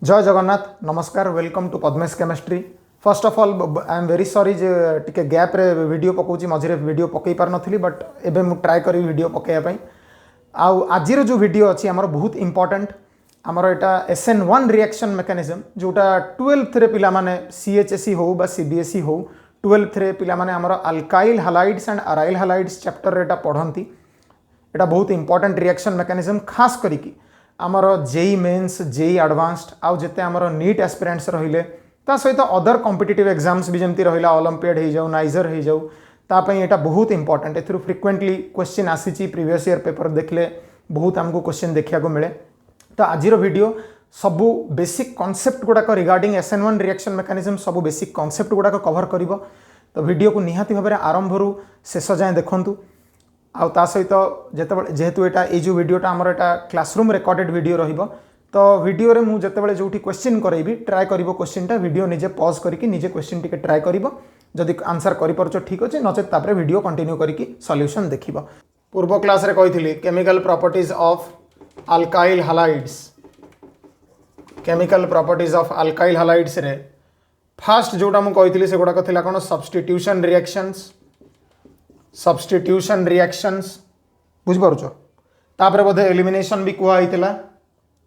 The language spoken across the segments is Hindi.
जय जगन्नाथ नमस्कार welcome to Padmesh chemistry. First of all I am very sorry जे टिके गैप रे वीडियो पकाउची मझे वीडियो पकई पार नथली बट एबे मु ट्राई करी वीडियो पकैया पई। आजिर जो वीडियो अच्छी आमर बहुत इंपोर्टेंट आमर एटा SN1 रिएक्शन मेकानिज्म जोटा 12th रे पिला माने CHSE हो बा CBSE हो 12th रे पिला माने आमर अल्काइल हालाइड्स एंड अराइल हालाइड्स चैप्टर रे एटा पढ़ंती। एटा बहुत इंपोर्टेंट रिएक्शन मेकानिज्म खास करिकी आमर जेई मेन्स जेई एडवांस्ड आउ जेते आमर नीट एस्पिरेंट्स रहिले ता सहित अदर कॉम्पिटिटिव एग्जाम्स भी जमती रहिला ओलंपियाड हो जाऊ नाइजर हो जाऊ तापई एटा बहुत इंपोर्टेंट एथरु फ्रिक्वेंटली क्वेश्चन आसीची प्रीवियस ईयर पेपर देखले बहुत आमको क्वेश्चन देखिया को मिले। तो आजिर वीडियो सबू बेसिक कॉन्सेप्ट गुड़ाक रिगार्डिंग SN1 रिएक्शन मेकानिज्म सबू बेसिक कॉन्सेप्ट गुड़ाक कवर करिवो। तो वीडियो को निहाती भाव में आरंभरू शेष जाए देखंतु आउ ता सहित जेहेतु एटा ए जो वीडियोटा आमर एटा क्लासरूम रिकॉर्डेड वीडियो रहिबो तो वीडियो रे मु जेतेबेले जोठी क्वेश्चन करैबी ट्राई करिवो क्वेश्चन टा वीडियो निजे पॉज करके निजे क्वेश्चन टिके ट्राई करिवो जदि आंसर करि परछो ठीक अछि नचेत तापरे वीडियो कंटिन्यू करिकी सॉल्यूशन देखिबो। पूर्व क्लास रे कहिथिली chemical properties of alkyl halides chemical properties of alkyl halides रे फर्स्ट जोटा मु कहिथिली से गुडा कथिला कोन सब्स्टिट्यूशन रिएक्शंस बुझ पारुछो तापरे बोधे एलिमिनेशन भी कुआ हितला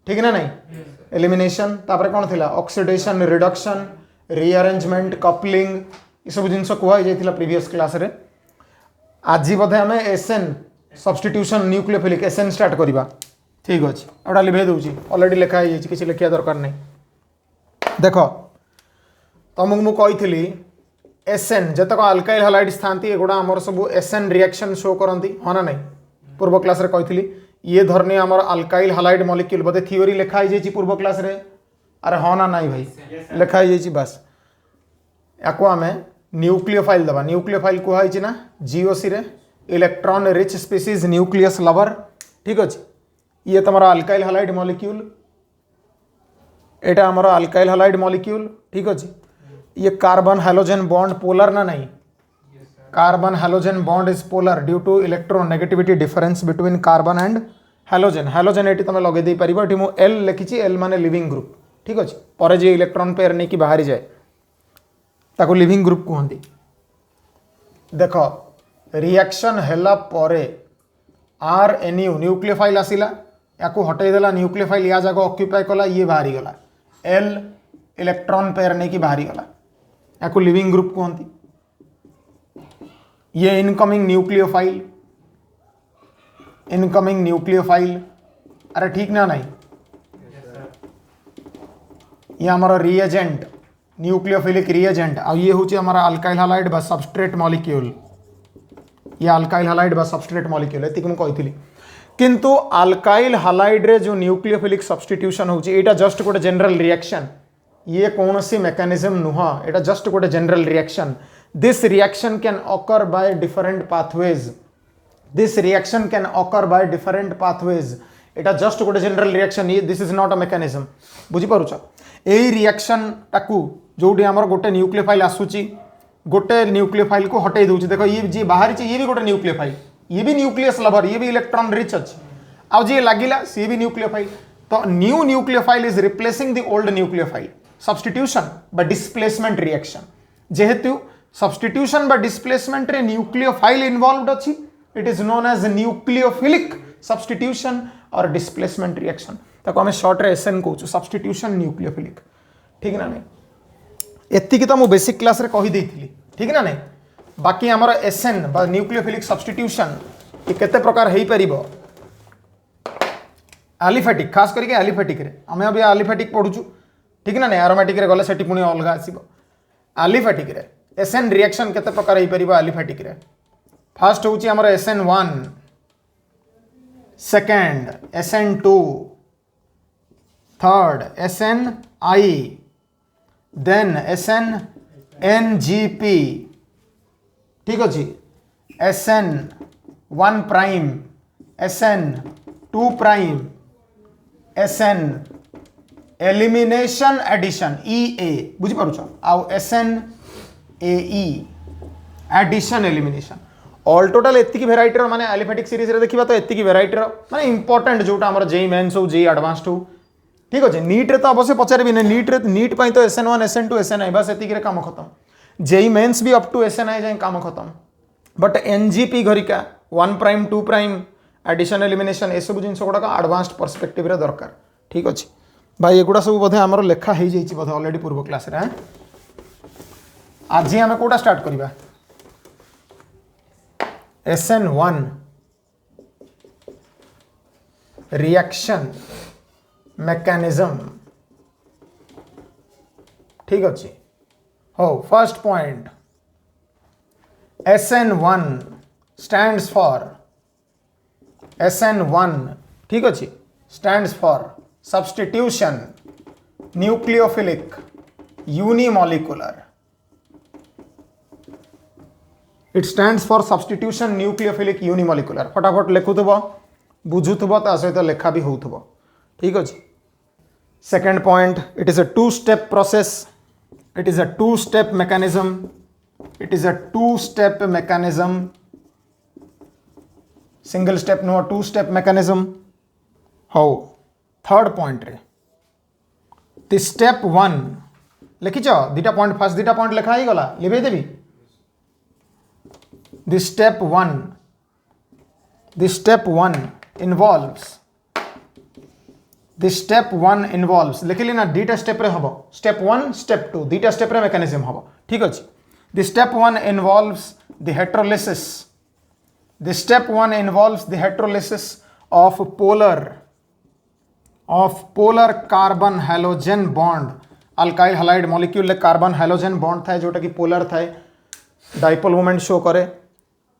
ठीक ना नहीं एलिमिनेशन तापरे कोन थिला ऑक्सीडेशन रिडक्शन रीअरेंजमेंट कपलिंग ये सब जिनस कुआ hi जाइथिला प्रीवियस क्लास रे। आज बोधे हमें SN substitution nucleophilic SN start करिबा ठीक अछि एटा लिभे दउची ऑलरेडी लिखा hi किछि लिखिया दरकार नहीं। देखो तमक मु कहिथिली SN जतक अल्काइल हालाइड्स थांती एगुड़ा आमर सब SN रिएक्शन शो करती हाँ ना नहीं पूर्व क्लास रे कहिथिली ये धरनी आमर अल्काइल हालाइड मॉलिक्यूल बोधे थ्योरी लिखा hi पूर्व क्लास रे अरे हाँ ना नहीं भाई लिखा hi बस याको आमे न्यूक्लियोफाइल दबा न्यूक्लियोफाइल कुहा hi ना GOC रे electron rich species nucleus lover ठीक अछि ये तमरा अल्काइल हालाइड मॉलिक्यूल एटा आमर अल्काइल हालाइड मॉलिक्यूल ठीक अछि ये कार्बन हैलोजन बॉन्ड पोलर ना नहीं carbon halogen bond is polar due to electronegativity difference between carbon and halogen halogen एटी तुम लगे दे पारिबो एटी मु L लिखिछि L माने लिविंग ग्रुप ठीक अछि पर जे इलेक्ट्रॉन पेयर नै कि बाहरी जाए ताको लिविंग ग्रुप कहंती। देखो रिएक्शन हैला परे RNU न्यूक्लियोफाइल आसिला याको हटाई देला न्यूक्लियोफाइल या जगह ऑक्युपाई कला ये बाहरी गला L इलेक्ट्रॉन पेयर नै कि बाहरी गला याको लिविंग ग्रुप कहंती। ये इनकमिंग न्यूक्लियोफाइल अरे ठीक ना नहीं ये हमारा रिएजेंट न्यूक्लियोफिलिक रिएजेंट और ये होची हमारा अल्काइल हालाइड बा सबस्ट्रेट मॉलिक्यूल ये अल्काइल हालाइड बा सबस्ट्रेट मॉलिक्यूल एतिक मु कहिथिली किंतु अल्काइल हालाइड रे जो न्यूक्लियोफिलिक सब्स्टिट्यूशन होची एटा जस्ट गोटे जनरल रिएक्शन ये कौन सी मेकानिज्म नुह एटा जस्ट गोटे general reaction this reaction can occur by different pathways Etah just गोटे जनरल रिएक्शन ये this is not a mechanism बुझी पारुछ एई रिएक्शन टाकू जोडी हमर गोटे न्यूक्लियोफाइल आसुची गोटे न्यूक्लियोफाइल को हटाई दउची देखो ये जे बाहर ची ये भी गोटे न्यूक्लियोफाइल ये भी न्यूक्लियस लवर ये भी इलेक्ट्रॉन रिच अछि आ जे लागिला से भी न्यूक्लियोफाइल तो new nucleophile is replacing the old nucleophile substitution by displacement reaction जेहेतु सब्स्टिट्यूशन बाय डिस्प्लेसमेंट रे न्यूक्लियोफाइल इन्वॉल्वड अछि it is known as nucleophilic substitution और डिस्प्लेसमेंट रिएक्शन ताको हमें शॉर्ट रे SN कहू सब्स्टिट्यूशन न्यूक्लियोफिलिक ठीक ना नहीं एतिकी तो मु बेसिक क्लास रे कहि देइथिली ठीक ना नहीं बाकी हमर SN बा न्यूक्लियोफिलिक सब्स्टिट्यूशन ये केते प्रकार हेई परिबो एलिफेटिक खास करके एलिफेटिक रे हमें अभी एलिफेटिक पढुचु ठीक ना नहीं एरोमेटिक रे गले सेठी पुनी अलगा आसीबो एलिफेटिक रे SN रिएक्शन केते प्रकार हेई परिबो एलिफेटिक रे फर्स्ट होची हमर SN1 second SN2 third SNI then SNNGP ठीक अछि SN1 prime SN2 prime SN elimination addition EA बुझी पारुछ आउ SNAE addition elimination all total एतिकी वेराइटी माने एलिफेटिक सीरीज रे देखिबा तो एतिकी वेराइटी माने इंपोर्टेंट जोटा हमर जेई मेंस हो जेई एडवांस्ड हो ठीक अच्छे नीट रे तो अवश्य पचारि ना नीट पाई तो SN1 SN2 SNI बस एतिक काम खत्म जेई मेन्स भी अप टू SNI जाए काम खत्म बट NGP घरिका 1 प्राइम 2 प्राइम एडिशन एलिमिनेशन ए सब जिन गुड़ाक आडवांस्ड पर्सपेक्टिव रे दरकार ठीक अच्छे भाई एगुड़ा सब बोधे आमर लेखा हो जाइए बोधे अलरेडी पूर्व क्लास रे आज आम कोटा स्टार्ट करवा SN1 रिएक्शन मेकानिज्म ठीक अच्छे हो first point SN1 stands for SN1 ठीक अच्छे stands for substitution nucleophilic unimolecular it stands for substitution nucleophilic unimolecular फटाफट लिखुथबो बुझुथबो ता सहित लेखा भी होउथबो ठीक अच्छे second point it is a 2-step process it is a 2-step mechanism it is a 2-step mechanism single step no 2-step mechanism how third point रे the step 1 लिखिच दीटा पॉइंट फास्ट दीटा पॉइंट लिखा ही गला लिबे देबी the step 1 involves लिखिली ना दीटा स्टेप रे हबो स्टेप 1 स्टेप 2 दीटा स्टेप रे मेकानिज्म हबो ठीक अछि the step 1 involves the heterolysis of polar carbon halogen bond alkyl halide molecule ले कार्बन हाइड्रोजन बॉन्ड थाए जोटा कि पोलर थाए डाइपोल मोमेंट शो करे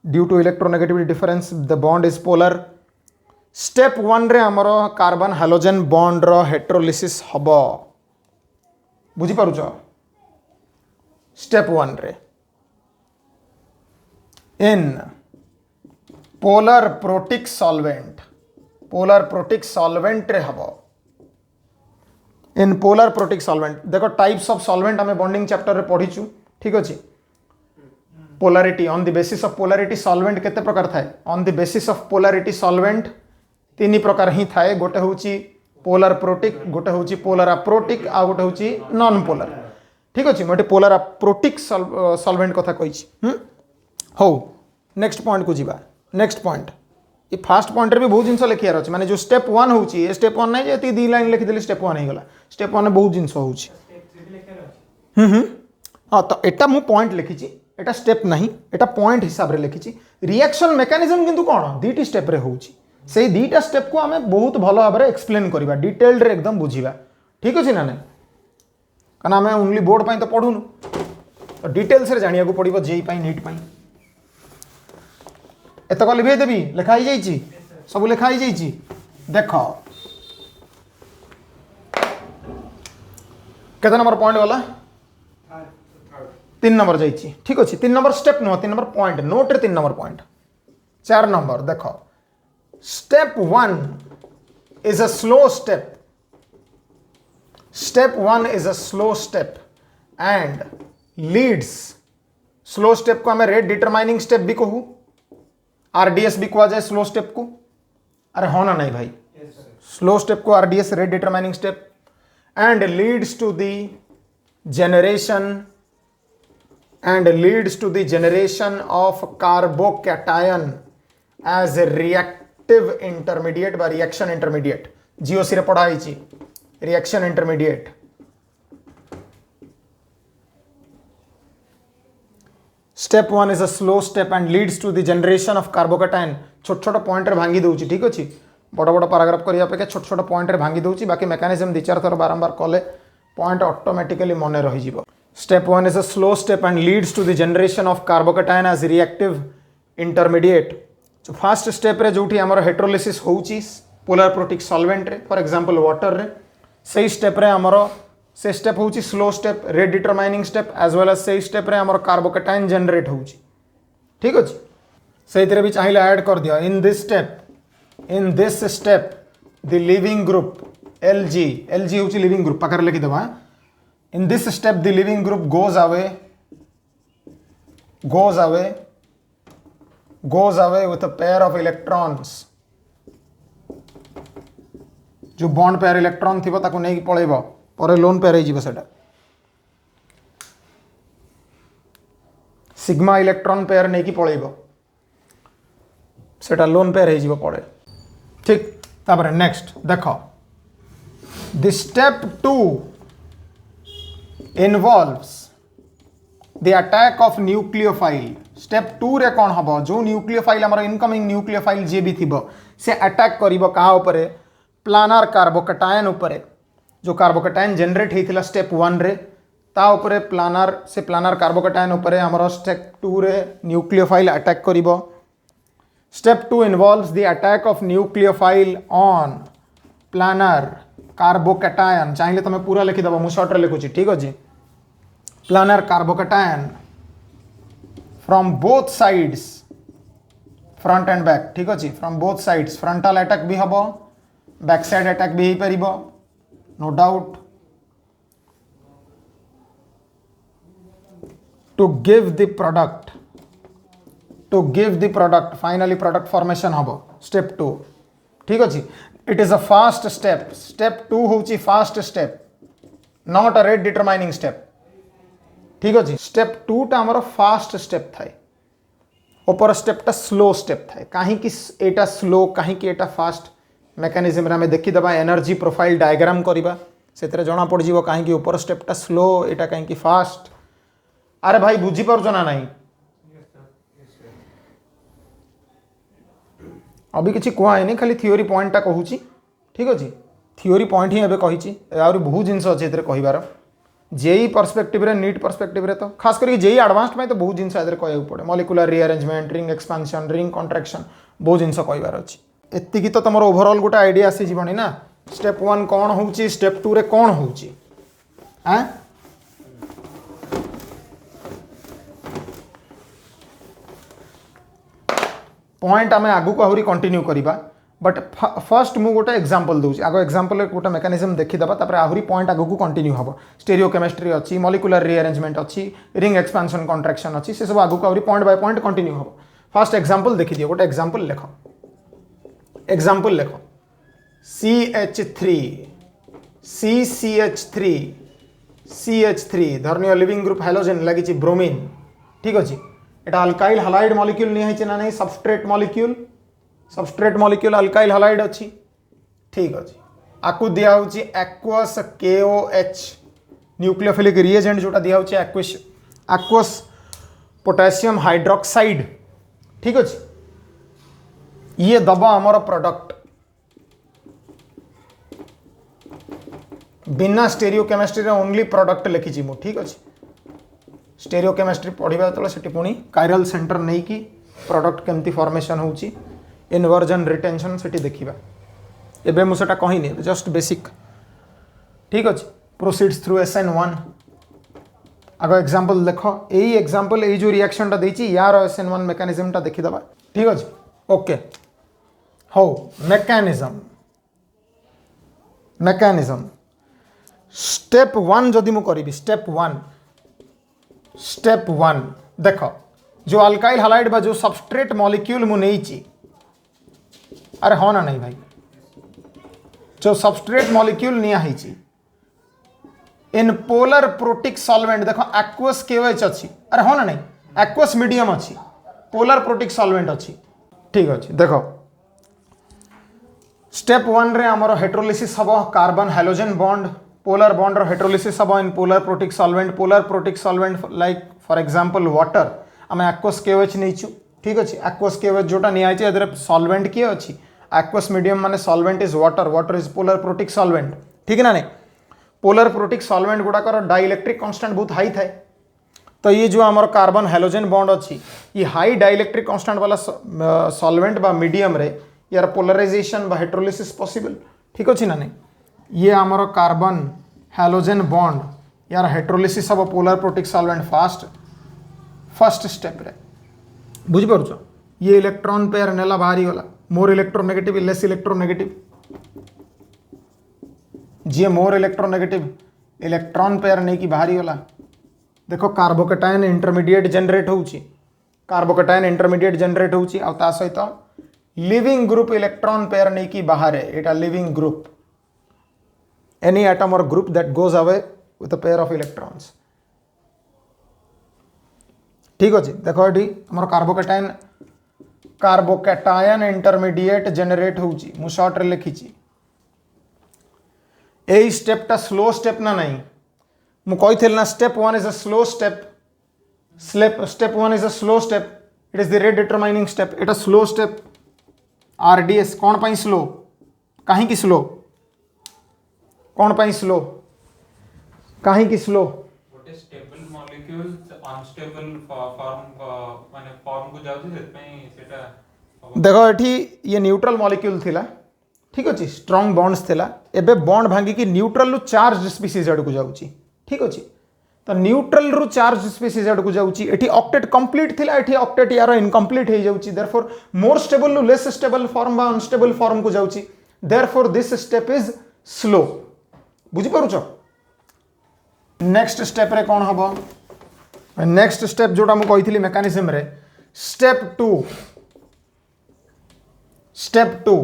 due to electronegativity difference the bond is polar step 1 रे हमर कार्बन हाइड्रोजन बॉन्ड रो हेटेरोलिसिस हबो बुझी पारुछ स्टेप 1 रे इन पोलर प्रोटिक सॉल्वेंट रे हबो इन पोलर प्रोटिक सॉल्वेंट देखो टाइप्स ऑफ सॉल्वेंट हमें बॉन्डिंग चैप्टर रे पढ़ीचु ठीक अछि polarity on the basis of polarity solvent केते प्रकार थाए on the basis of polarity solvent तीन प्रकार ही थाए गोटे होउची पोलर प्रोटिक गोटे होउची पोलर अप्रोटिक आ गोटे होउची नॉन पोलर ठीक अछि मोटे पोलर अप्रोटिक सॉल्वेंट कथा कहिछि हो नेक्स्ट पॉइंट को जीवा नेक्स्ट पॉइंट ये फास्ट पॉइंट रे भी बहुत जिंस लिखियार अछि माने जो स्टेप 1 होउची ए स्टेप 1 नै जे ती दी लाइन लिखि देली स्टेप 1 हे गला स्टेप 1 में बहुत जिंस होउची हां तो एटा मु पॉइंट लिखिछि एटा स्टेप नहीं एटा पॉइंट हिसाब रे लिखिछि रिएक्शन मेकानिज्म किंतु कोन दीटी स्टेप रे होउची से दीटा स्टेप को हमें बहुत भलो भाबरे एक्सप्लेन करबा डिटेल्ड रे एकदम बुझिबा ठीक अछि ना नै कना हमें ओनली बोर्ड पई तो पढुनु तो डिटेल्स रे जानिया को पड़िबो जेई पई नीट पई एत को लिबे देबी लिखा ही जाइछि सब लिखा ही जाइछि देखो केते नंबर पॉइंट वाला 3 नंबर जाइछि ठीक अछि 3 नंबर स्टेप नो 3 नंबर पॉइंट नोट रे 3 नंबर पॉइंट 4 नंबर देखो step 1 is a slow step step 1 is a slow step and leads slow step को हमें रेट डिटरमाइनिंग स्टेप भी कहू RDS भी कहा जाए स्लो स्टेप को अरे होना नहीं भाई स्लो स्टेप को RDS rate determining step and leads to the generation of carbocation as a reactive intermediate by reaction intermediate GOC रे पढ़ा आइछि reaction intermediate step 1 is a slow step and leads to the generation of carbocation छोट छोट पॉइंट रे भांगी दउछि ठीक अछि बड़ बड़ पैराग्राफ करिया पे छोट छोट पॉइंट रे भांगी दउछि बाकी मेकानिज्म 2-4 थर बारंबार कले पॉइंट ऑटोमेटिकली मने रहि जिवो step 1 is a slow step and leads to the generation of carbocation as reactive intermediate जो फर्स्ट स्टेप रे जोठी हमर हेटेरोलिसिस होउछि पोलर प्रोटिक सॉल्वेंट रे फॉर एग्जांपल वाटर रे सही स्टेप रे हमर से स्टेप होउछि slow step rate determining step as well as सही स्टेप रे हमर कार्बोकेटाइन जनरेट होउछि ठीक अछि सेहितरे भी चाहिए ऐड कर दिया in this step the leaving group LG होउछि लिविंग ग्रुप पाकर लिखि देबा in this step the leaving group goes away with a pair of electrons जो बॉन्ड पेयर इलेक्ट्रॉन थी ताको नहीं पलैब पर लोन पेयर हो सिग्मा इलेक्ट्रॉन पेयर नहीं कि पलैब सेटा लोन पेयर हो पड़े ठीक तापर नेक्स्ट देख the step 2 involves the attack of nucleophile step 2 रे कौन हम जो न्यूक्लियोफाइल आमर इनकमिंग न्यूक्लियोफाइल जी भी थी से अटैक करिवो कहा उपरे प्लानार कार्बोकटायन उपरे जो कार्बोकटायन जनरेट होता स्टेप 1 रे ता उपरे प्लानार से प्लानार कार्बोकटायन उपरे आमर स्टेप 2 रे न्यूक्लियोफाइल अटैक करिवो step 2 involves the attack of nucleophile on planar carbocation चाहिए तुम पूरा लिखिदेव मुझे सर्ट लिखुची ठीक अच्छे planar carbocation from both sides front and back ठीक अच्छे from both sides frontal attack भी हम बैक साइड अटैक भी हो पार no doubt to give the product finally product formation हम स्टेप 2 ठीक अच्छे it is a fast step step 2 हूँ fast step not a rate determining step ठीक अच्छे स्टेप 2 टा आमर फास्ट स्टेप थाए ऊपर स्टेप टा स्लो स्टेप थाए कहीं एटा स्लो कहीं एटा फास्ट मेकानिज्म रे हमें देखीदबा एनर्जी प्रोफाइल डायग्राम करवा से जना पड़ जाव कहीं ऊपर स्टेपटा स्लो एटा कहीं फास्ट अरे भाई बुझी पारछ ना नहीं अभी किसी कहनी खाली थियोरी पॉइंटा कहूँ ठीक अच्छे थियोरी पॉइंट ही कही बहुत जिन अच्छे कहबार जेई पर्सपेक्टिव रे नीट पर्सपेक्टिव रे तो खास करके जेई एडवांस्ड में तो बहुत जिन कहू पड़े molecular rearrangement ring expansion ring contraction बहुत जिन कहबार अच्छी एति तो तुम ओवरऑल गोटे आइडिया आसी जीवनी ना स्टेप 1 कौन हो स्टेप 2 रे कौन हो पॉइंट आम आगु को आहरी कंटिन्यू करवा बट फर्स्ट मु गोटे एग्जांपल दूसरी आग एग्जांपल गोटे मेकानिज्म देखीदबा तापर आहरी पॉइंट आगु को कंटिन्यू हम स्टेरियो केमिस्ट्री अच्छी मॉलिक्यूलर रीअरेंजमेंट अच्छी रिंग एक्सपांशन कॉन्ट्रैक्शन अच्छी से सब आगु को आहरी पॉइंट बाय पॉइंट कंटिन्यू हम फर्स्ट एग्जांपल देखी दियो गोटे एग्जांपल लेख CH3 CCH3 CH3 धरनीय लिविंग ग्रुप हाइड्रोजन लगी ब्रोमीन ठीक अच्छे एटा अल्काइल हालाइड मॉलिक्यूल नहीं ना नहीं सबस्ट्रेट मॉलिक्यूल अल्काइल हालाइड अच्छी ठीक अच्छे आपको दिया एक्वस KOH न्यूक्लियोफिलिक रिएजेंट जोटा दिया एक्वस पोटेशियम हाइड्रोक्साइड ठीक अच्छे ये दबा आमर प्रोडक्ट बिना स्टेरियो केमिस्ट्री ओनली प्रोडक्ट लिखी मु ठीक अच्छे स्टेरियो केमिस्ट्री पढ़ा जो पुणी कायरल सेंटर नहीं कि प्रोडक्ट केमती फॉर्मेशन होची इनवर्जन रिटेंशन से देखा एबे मुझे कहनी जस्ट बेसिक ठीक अच्छे प्रोसीड्स थ्रू SN1 आग एग्जांपल देख यही एग्जांपल यही जो रिएक्शन देती यार SN1 मेकानिज्म देखीदबा ठीक अच्छे ओके हो मेकानिज्म स्टेप 1 जदि मु करी स्टेप 1 देख जो अल्काइल हालाइड बा जो सबस्ट्रेट मॉलिक्यूल मु नहीं अरे हाँ ना नहीं भाई जो सबस्ट्रेट मॉलिक्यूल निया इन पोलर प्रोटिक सॉल्वेंट देखो एक्वस KOH अच्छी अरे हाँ ना नहीं एक्वस मीडियम अच्छी पोलर प्रोटिक सॉल्वेंट अच्छी ठीक अच्छे देखो स्टेप 1 रे आमर हेट्रोलिसिस हम carbon hydrogen bond polar bond heterolysis हम in polar protic solvent like for example water आम एक्वस KOH नहीं ठीक अच्छे एक्वस KOH जोटा निया सॉल्वेंट किए अच्छी एक्वस मीडियम माने solvent is water is polar protic solvent ठीक ना नहीं पोलर प्रोटिक सॉल्वेंट गुड़ाकर डाइलेक्ट्रिक कांस्टेंट बहुत हाई थाए तो ये जो आमर कार्बन हाइड्रोजन बॉन्ड अच्छी ये हाई डाइलेक्ट्रिक कांस्टेंट वाला सॉल्वेंट बा मीडियम रे यार पोलराइजेशन बा हेट्रोलिसिस पॉसिबल ठीक अच्छे ना नहीं ये आमर कार्बन हाइड्रोजन बॉन्ड यार हेट्रोलिसिस हम polar protic solvent first step रे बुझी पारुछ ये इलेक्ट्रॉन पेयर नेला बाहरी गला मोर इलेक्ट्रोनेगेटिव लेस इलेक्ट्रोनेगेटिव जी मोर इलेक्ट्रोनेगेटिव इलेक्ट्रॉन पेयर नहीं कि बाहरी गला देखो कार्बोकटायन इंटरमीडिएट जनरेट होता सहित लिविंग ग्रुप इलेक्ट्रॉन पेयर नहीं कि बाहर एटा leaving group any atom or group that goes away with a pair of electrons. ठीक अच्छे देख ये आम कार्बोकैटायन इंटरमीडिएट जेनेट हो शॉर्ट रे लिखी यही स्टेपटा स्लो स्टेप ना नहीं मुझे ना step 1 is a slow step step 1 is a slow step it is the rate determining step Etah slow step RDS कौन पाई स्लो कहीं स्लो कौन पाई स्लो कहीं slow stable molecules unstable form माने फॉर्म को जाउछि सेटा देखो एठी ये न्यूट्रल मॉलिक्यूल थिला ठीक अछि स्ट्रांग बॉन्ड्स थिला एबे बॉन्ड भांगी कि न्यूट्रल रु चार्ज स्पीसीज आड़ को जाउछि ठीक अछि तो न्यूट्रल रु चार्ज स्पीसीज आड़ को जाउछि एठी ऑक्टेट कंप्लीट थिला एठी ऑक्टेट यार इनकम्प्लीट हे जाउछि देयरफॉर मोर स्टेबल रु लेस स्टेबल फॉर्म बा अनस्टेबल फॉर्म को जाउछि therefore this step is slow बुझी पारुछ नेक्स्ट स्टेप रे कौन हम नेक्स्ट स्टेप जोटा मुझे कही मेकानिज्म रे स्टेप 2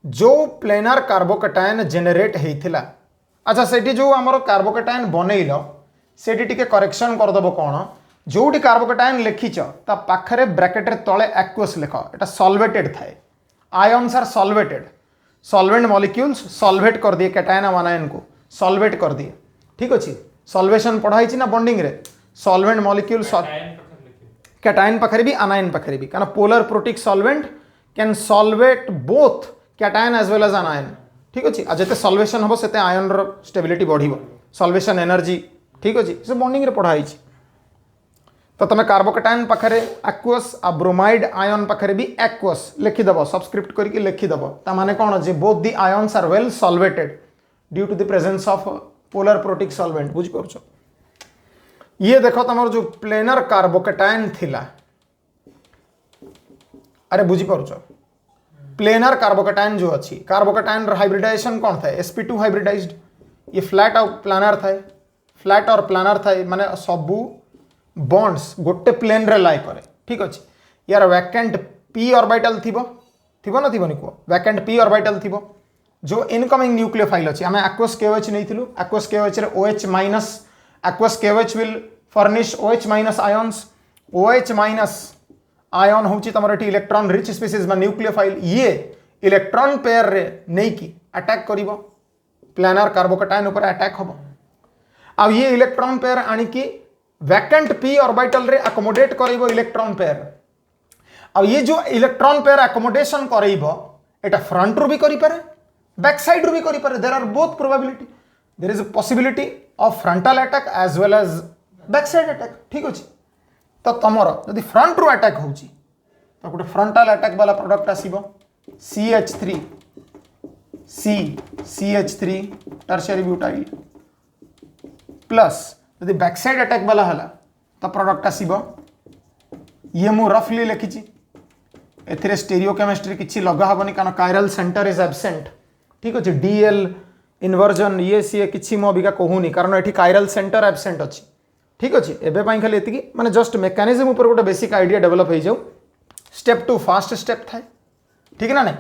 जो प्लेनार कार्बोकैटायन जेनेट होता अच्छा से जो आमर कार्बोकैटायन बनइल से करेक्शन करदेव कौन जोटी कार्बोकैटायन लिखिच ता पाखरे ब्रैकेट तले एक्वस लिख एटा सॉल्वेटेड थाए ions are solvated solvent molecules solvate कर दिए कैटायन अनायन को सॉल्वेट कर दिए ठीक अच्छे सॉल्वेशन पढ़ाई ना बॉन्डिंग रे सॉल्वेंट मॉलिक्यूल कैटायन पाखरे भी अनायन पाखरे भी कारण polar protic solvent can solvate both cation as well as anion ठीक अच्छे आ जिते सॉल्वेशन हम से आयन रो स्टेबिलिटी बढ़िबो सॉल्वेशन एनर्जी ठीक अच्छे से बॉन्डिंग रे पढ़ाई तो तुम कार्बोकैटायन पाखरे एक्वस आ ब्रोमाइड आयन पाखरे भी एक्वस लिखिदेव सबस्क्रिप्ट करके लिखिदेव ताने कौन जे both the ions are well solvated due to the presence of polar protic solvent बुझी पारुछ ये देखो तुम जो प्लेनर कार्बोकैटायन थिला अरे बुझी पारुछ प्लेनर कार्बोकैटायन जो अच्छी कार्बोकैटायन हाइब्रिडाइजेशन कौन था sp2 हाइब्रिडाइज्ड ये फ्लैट और प्लानर थाए फ्लैट और प्लानर थाए माने सबू बॉन्ड्स गोटे प्लेन रे लाई करे ठीक अच्छे यार वैकेंट p ऑर्बिटल थिबो ना थिबोनी को वैकेंट p ऑर्बिटल थिबो जो इनकमिंग न्यूक्लियोफाइल अच्छी आम एक्वस KOH नहीं एक्वस KOH रे OH minus aqueous KOH will furnish OH minus ions OH minus ion होची तमर एटी इलेक्ट्रॉन रिच स्पीसीज में न्यूक्लियोफाइल ये इलेक्ट्रॉन पेयर रे नहीं की अटैक करिवो प्लानर कार्बोकैटायन ऊपर अटैक होबो अब ये इलेक्ट्रॉन पेयर आनी की वैकेंट p ऑर्बिटल रे अकोमोडेट करिवो इलेक्ट्रॉन पेयर अब ये जो इलेक्ट्रॉन पेयर अकोमोडेशन करिवो एटा फ्रंट रू भी करि पारे बैक साइड रू भी करि पारे there are both probability there is a possibility of frontal attack as well as back side attack ठीक अछि तो तमर यदि फ्रंट रू अटैक होची तो गोटे फ्रंटल अटैक वाला प्रोडक्ट आसीबो CH3 टर्शियरी ब्यूटाइल प्लस यदि बैक साइड अटैक वाला हला तो प्रोडक्ट आसीबो ये मु रफली लिखिची एथिरे स्टीरियोकेमिस्ट्री किछि लगा हबनी कारण कायरल सेंटर इज एब्सेंट ठीक अछि DL इन्वर्जन ये सी किछि मो बिका कहूनी कारण एठी कायरल सेंटर एब्सेंट अछि ठीक अच्छे एवं खाली ये माने जस्ट मेकानिज्म ऊपर गोटे बेसिक आइडिया डेवलप हो जाऊ स्टेप 2 फास्ट स्टेप थाए ठीक ना नहीं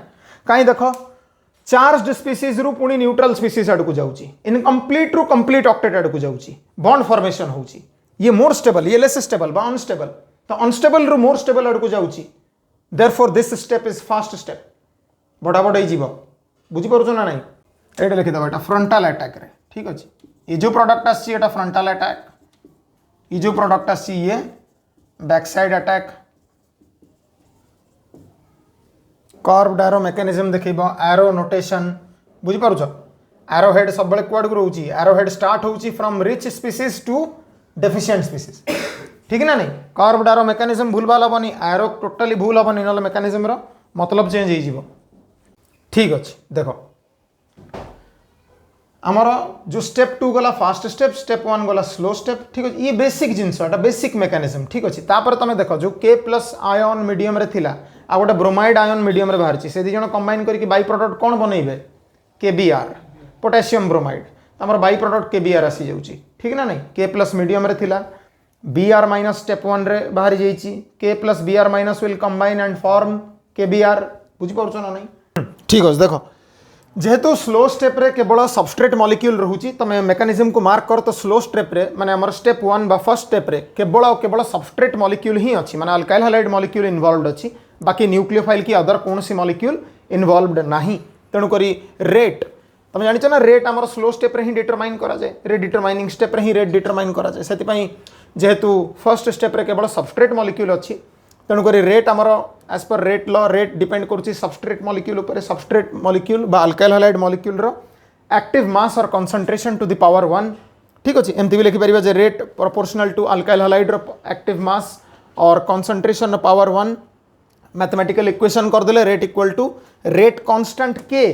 कहीं देख चार्ज स्पीसीज रु पुणी न्यूट्रल स्पीसीज आड़ को जाऊँगी इनकम्प्लीट रु कंप्लीट ऑक्टेट आड़ को जाऊँगी बॉन्ड फॉर्मेशन होची ये मोर स्टेबल ये लेस स्टेबल बा अनस्टेबल तो अनस्टेबल रु मोर स्टेबल आड़ को जाऊँगी therefore this step is fast step बड़ा बड़ा ही बुझी पारुछ ना नहीं ये लिखिदेव एटा फ्रंटल अटैक रे ठीक अच्छे ये जो प्रोडक्ट आसी एटा फ्रंटल अटैक ये जो प्रोडक्ट आसी ये back side attack curved arrow mechanism देखिबो एरो नोटेशन बुझी पारुछ एरो हेड सब बळे क्वाड रहउची एरो हेड स्टार्ट होउची from rich species to deficient species ठीक ना नहीं कर्व्ड एरो मेकानिज्म भूल भाल हबनी एरो टोटली भूल हबनी नले मेकानिज्म रो मतलब चेंज हो जिवो ठीक अच्छे देखो आमर जो स्टेप 2 गला फास्ट स्टेप स्टेप 1 गला स्लो स्टेप ठीक अच्छे ये बेसिक जिनस बेसिक मेकानिज्म ठीक अच्छे तापर तुम देख जो K+ आयन मीडियम रे थिला आ गोटे ब्रोमाइड आयन मीडियम रे बाहर से दी जन कंबाइन करके बाई प्रोडक्ट कौन बनइबे KBr पोटेशियम ब्रोमाइड आमर बाई प्रोडक्ट KBr आसी जाउची ठीक ना नहीं K+ मीडियम रे थिला Br- स्टेप 1 रे बाहर जाइची K+ Br- will combine and form KBr बुझी पारुछ ना नहीं ठीक अछि देखो जेहेतु स्लो स्टेप रे केवल सबस्ट्रेट मॉलिक्यूल रहूची तमे मेकानिज्म को मार्क कर तो स्लो स्टेप रे माने हमर स्टेप 1 बा फर्स्ट स्टेप रे केवल सबस्ट्रेट मॉलिक्यूल ही अछि माने अल्काइल हैलाइड मॉलिक्यूल इन्वॉल्वड अछि बाकी न्यूक्लियोफाइल की अदर कौन सी मॉलिक्यूल इन्वॉल्वड नाही तेणु करी रेट तुम जानिଛ ना रेट आमर स्लो स्टेप रे ही डिटरमाइन करा जाए रेट डिटरमाइनिंग स्टेप रे ही रेट डिटरमाइन करा जाए सेति पई जेहेतु फर्स्ट स्टेप रे केवल सबस्ट्रेट मॉलिक्यूल अछि तेणु करी रेट आमर as per rate law rate depend करूची सबस्ट्रेट मॉलिक्यूल ऊपर सबस्ट्रेट मॉलिक्यूल बा अल्काइल हैलाइड मॉलिक्यूल रो एक्टिव मास और कंसंट्रेशन टू द पावर 1 ठीक अछि एमती भी लिखि परिबा जे rate proportional to alkyl halide रो एक्टिव मास और कंसंट्रेशन पावर 1 मैथमेटिकल इक्वेशन कर देले rate equal to rate constant के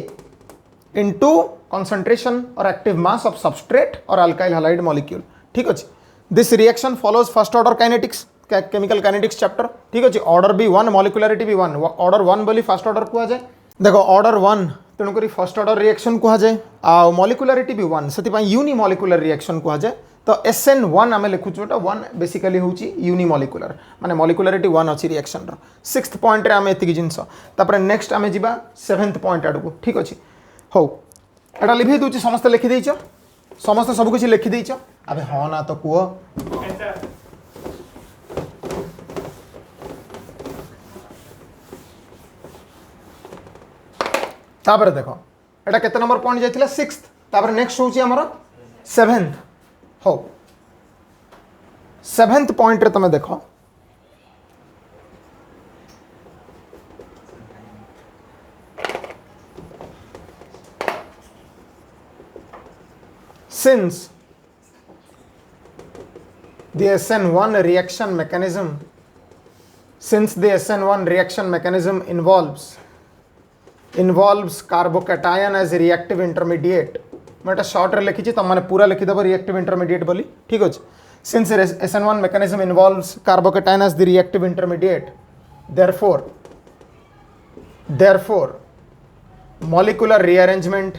into concentration or active mass of substrate or alkyl halide molecule ठीक अछि this reaction follows first order kinetics chemical kinetics chapter ठीक अछि order भी 1 molecularity भी 1 order 1 बोली first order कुआ जाए देखो order 1 तेणु करी first order reaction कुआ जाए आ molecularity भी 1 सेति पई unimolecular reaction कुआ जाए तो SN1 आमे लिखुछु एटा 1 बेसिकली होची unimolecular माने molecularity 1 अछि रिएक्शन रो 6th पॉइंट रे आमे एतिकी जिंस तापर नेक्स्ट आमे जिबा 7th पॉइंट आडको ठीक अछि हो एटा लिखि दूची समस्त लिखि देइछ समस्त सब कुछ लिखि देइछ अबे हां ना तो कुओ तापर देखो एटा केते नंबर पॉइंट जाइथिला 6th तापर नेक्स्ट होची हमर 7th हो 7th पॉइंट रे तमे देखो since the SN1 reaction mechanism involves carbocation as a reactive intermediate मैं शॉर्ट रे लिखी तुम मैंने पूरा लिखिदेव reactive intermediate बोली ठीक अच्छे since SN1 mechanism involves carbocation as the reactive intermediate therefore molecular rearrangement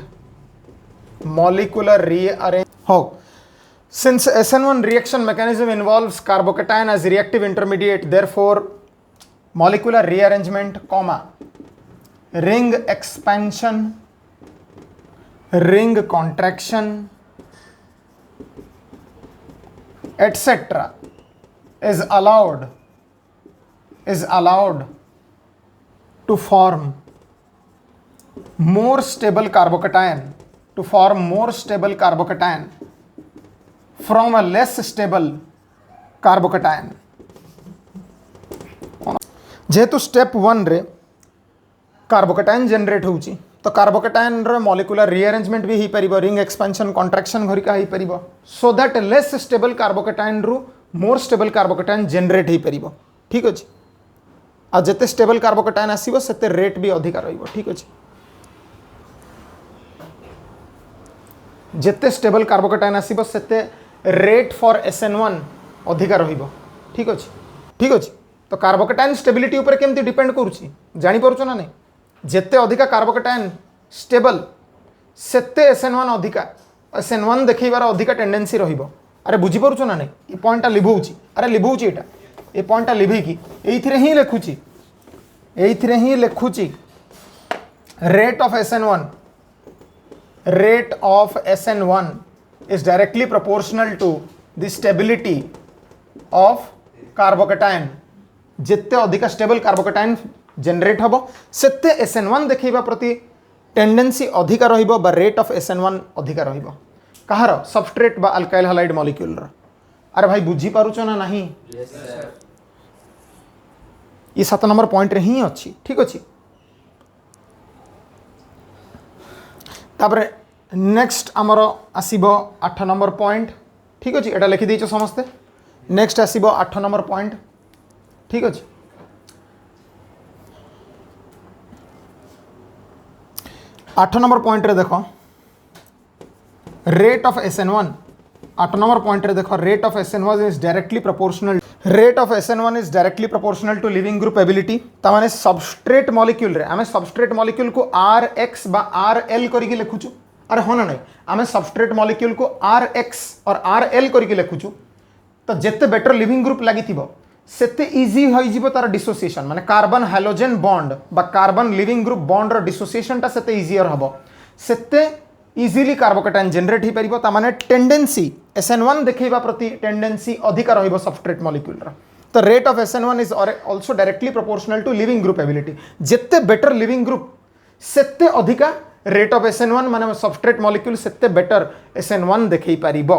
हो since SN1 reaction mechanism involves carbocation as reactive intermediate therefore molecular rearrangement comma ring expansion ring contraction etc is allowed to form more stable carbocation from a less stable carbocation जेहेतु स्टेप 1 रे कार्बोकेटाइन जनरेट होउची तो कार्बोकेटाइन रे मॉलिक्यूलर रीअरेंजमेंट भी ही परिबो रिंग एक्सपेंशन कॉन्ट्रैक्शन घरिका ही परिबो so that less stable carbocation रु मोर स्टेबल कार्बोकेटाइन जनरेट ही परिबो ठीक अछि आ जते स्टेबल कार्बोकेटाइन आसीबो सेते रेट भी अधिक रहइबो ठीक अछि जिते स्टेबल कार्बोकेटाइन आसीबो सेते रेट फॉर SN1 अधिक रहिबो ठीक अछि तो कार्बोकेटाइन स्टेबिलिटी ऊपर केमती डिपेंड करूची जानि परछो ना नै जिते अधिक कार्बोकेटाइन स्टेबल सेते SN1 अधिक SN1 देखैबार अधिक टेंडेंसी रहिबो अरे बुझी परछो ना नै ई पॉइंटटा लिभौची अरे लिभौची एटा ए पॉइंटटा लिभै की एइथिरे ही लेखुची rate of SN1 is directly proportional to the stability of carbocation जिते अधिक स्टेबल कार्बोकेटाइन जनरेट हबो सेते SN1 देखैबा प्रति टेंडेंसी अधिक रहिबो बा रेट ऑफ SN1 अधिक रहिबो कहार सबस्ट्रेट बा अल्काइल हैलाइड मॉलिक्यूल रो अरे भाई बुझी पारुचो ना नहीं यस सर ये 7 नंबर पॉइंट रे ही अछि ठीक अछि तापर नेक्स्ट आमर आसीबो 8 नंबर पॉइंट ठीक अछि एटा लिखि दैछो समस्ते नेक्स्ट आसीबो 8 नंबर पॉइंट ठीक अछि 8 नंबर पॉइंट रे देखो rate of SN1 8 number point रे देखो rate of SN1 is directly proportional to leaving group ability ता माने सबस्ट्रेट मॉलिक्यूल रे आमे सबस्ट्रेट मॉलिक्यूल को RX बा RL करिके लिखुछु अरे हो ना नहीं आमे सबस्ट्रेट मॉलिक्यूल को RX और RL करिके लिखुछु तो जेते बेटर लिविंग ग्रुप लागि थिबो सेते इजी होई जिवो तार डिसोसिएशन माने कार्बन हाइड्रोजन बॉन्ड बा कार्बन लिविंग ग्रुप बॉन्ड रो डिसोसिएशन ता सेते इजियर हबो सेते इजिली कार्बोकेटाइन जनरेट हो पारिबो ता माने टेंडेंसी SN1 देखैबा प्रति टेंडेंसी अधिक रहइबो सबस्ट्रेट मॉलिक्यूल रा तो rate of SN1 is also directly proportional to leaving group ability जेते बेटर लिविंग ग्रुप सेते अधिका रेट ऑफ SN1 माने सबस्ट्रेट मॉलिक्यूल सेते बेटर SN1 देखै पारिबो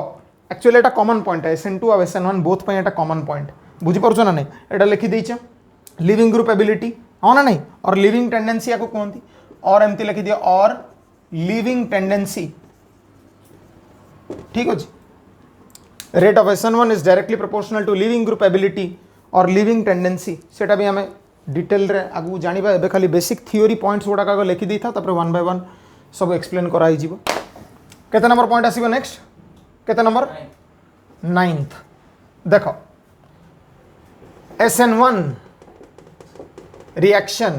एक्चुअली एटा कॉमन पॉइंट है SN2 और SN1 बोथ पे एटा कॉमन पॉइंट बुझी परछो ना नहीं एटा लिखि दैछ लिविंग ग्रुप एबिलिटी हाँ ना नहीं और लिविंग टेंडेंसी या को कहती और एमती लिखि दियो और लिविंग टेंडेंसी ठीक अच्छे rate of SN1 is directly proportional to leaving group ability और लिविंग टेंडेंसी सेटा भी हमें डिटेल रे आगु जानिबा एबे खाली बेसिक थ्योरी पॉइंट्स गुडा का लिखि दै था तापर 1 बाय 1 सब एक्सप्लेन करा ही जीवो केते नंबर पॉइंट आसीबो नेक्स्ट केते नंबर 9th देखो SN1 reaction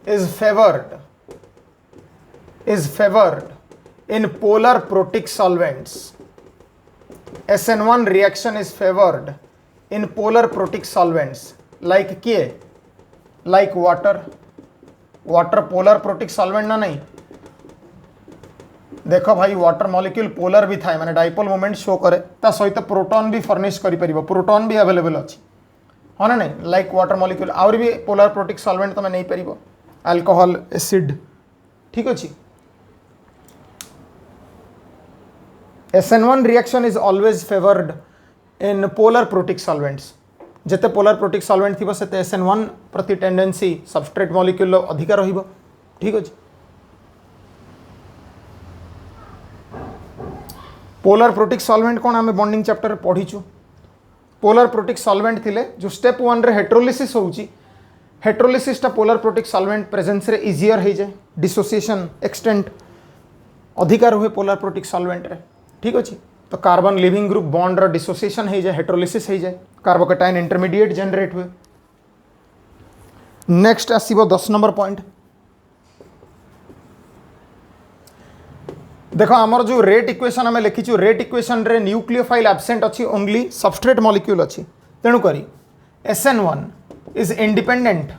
is favored in polar protic solvents. SN1 reaction is favored in polar protic solvents like के like water polar protic solvent ना नहीं देखो भाई वाटर मॉलिक्यूल पोलर भी थाए माने डाइपोल मोमेंट शो करे ता सहित प्रोटॉन भी फर्निश करि परिबो प्रोटॉन भी अवेलेबल अछि हाँ ना नहीं लाइक वाटर मॉलिक्यूल आउर भी पोलर प्रोटिक सॉल्वेंट तमे नहीं परिबो अल्कोहल एसिड ठीक अछि SN1 reaction is always favoured in polar protic solvents जेते पोलर प्रोटिक सॉल्वेंट थिबो सेते SN1 प्रति टेंडेंसी सबस्ट्रेट मॉलिक्यूल अधिक रहिबो ठीक अछि पोलर प्रोटिक सॉल्वेंट कोन हमें बॉन्डिंग चैप्टर पढ़ीचु पोलर प्रोटिक सॉल्वेंट थिले जो स्टेप 1 रे हेट्रोलिसिस होउची हेट्रोलिसिस टा पोलर प्रोटिक सॉल्वेंट प्रेजेंस रे इजियर हो जाए डिसोसिएशन एक्सटेंट अधिकार हुए पोलर प्रोटिक सॉल्वेंट रे ठीक अछि तो कार्बन लिविंग ग्रुप बॉन्ड रो डिसोसिएशन हो जाए हेट्रोलिसिस हो जाए कार्बोकेटाइन इंटरमीडिएट जनरेट हुए नेक्स्ट आसीबो 10 नंबर पॉइंट देखो आमर जो रेट इक्वेशन आम लिखीचु रेट इक्वेशन रे न्यूक्लियोफाइल एब्सेंट अच्छी ओनली सबस्ट्रेट मॉलिक्यूल अच्छी तेणु करी SN1 is independent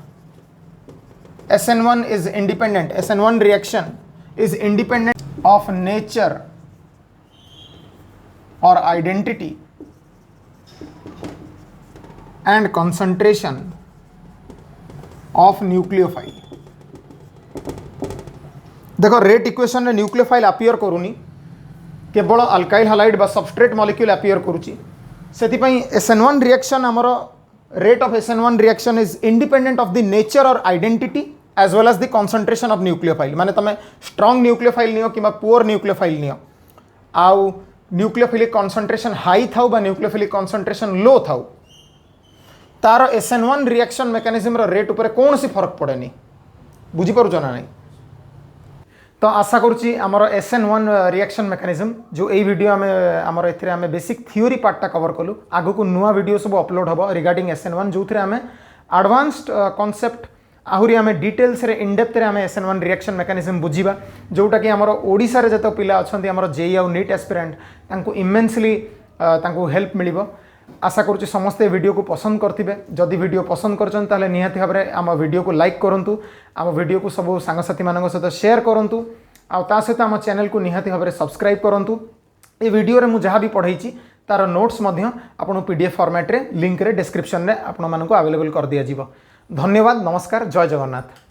SN1 reaction is independent of nature और identity and concentration of nucleophile देखो रेट इक्वेशन रे न्यूक्लियोफाइल अपियर करूनी केवल अल्काइल हालाइड बा सबस्ट्रेट मॉलिक्यूल अपियर करूची सेति पई SN1 रिएक्शन हमरो rate of SN1 reaction is independent of the nature और identity as well as the concentration of nucleophile माने तमे स्ट्रांग न्यूक्लियोफाइल नियो किबा पुअर न्यूक्लियोफाइल नियो आउ न्यूक्लियोफिलिक कंसंट्रेशन हाई थाउ बा न्यूक्लियोफिलिक कंसंट्रेशन लो थाउ तार SN1 रिएक्शन मेकानिज्म रो रेट ऊपर कौन सी फरक पड़ेनी बुझी पारुछ ना नहीं तो आशा करुच्ची आमर SN1 रिएक्शन मेकानिज्म जो यही वीडियो आमर एथिरे आमे बेसिक थ्योरी पार्टा कवर कलु आगु को नुआ वीडियो सब अपलोड हबो रिगार्डिंग SN1 जो थरे आमे एडवांस्ड कॉन्सेप्ट आहुरी आमे डिटेल्स रे इन डेप्थ रे आमे SN1 रिएक्शन मेकानिज्म बुझीबा जोटा कि आमर ओडिसा रे जतो पिला अछंती आमर जेई आ नीट एस्पिरेंट तांको इमेंसली तांको हेल्प मिलिबो आशा करुच्ची समस्ते वीडियो को पसंद करथिबे जदि वीडियो पसंद करछन ताले निहाती भाबरे आम वीडियो को लाइक करंतु आम वीडियो को सब सांगसाथी मानक सहित शेयर करंतु आ ता सहित आम चैनल को निहाती भाबरे सब्सक्राइब करंतु ए वीडियो रे मु जहाँ भी पढ़ाई तार नोट्स मध्य आपन PDF फॉर्मेट रे लिंक रे डिस्क्रिप्शन रे आपन मानक अवेलेबल कर दिया जिवो धन्यवाद नमस्कार जय जगन्नाथ।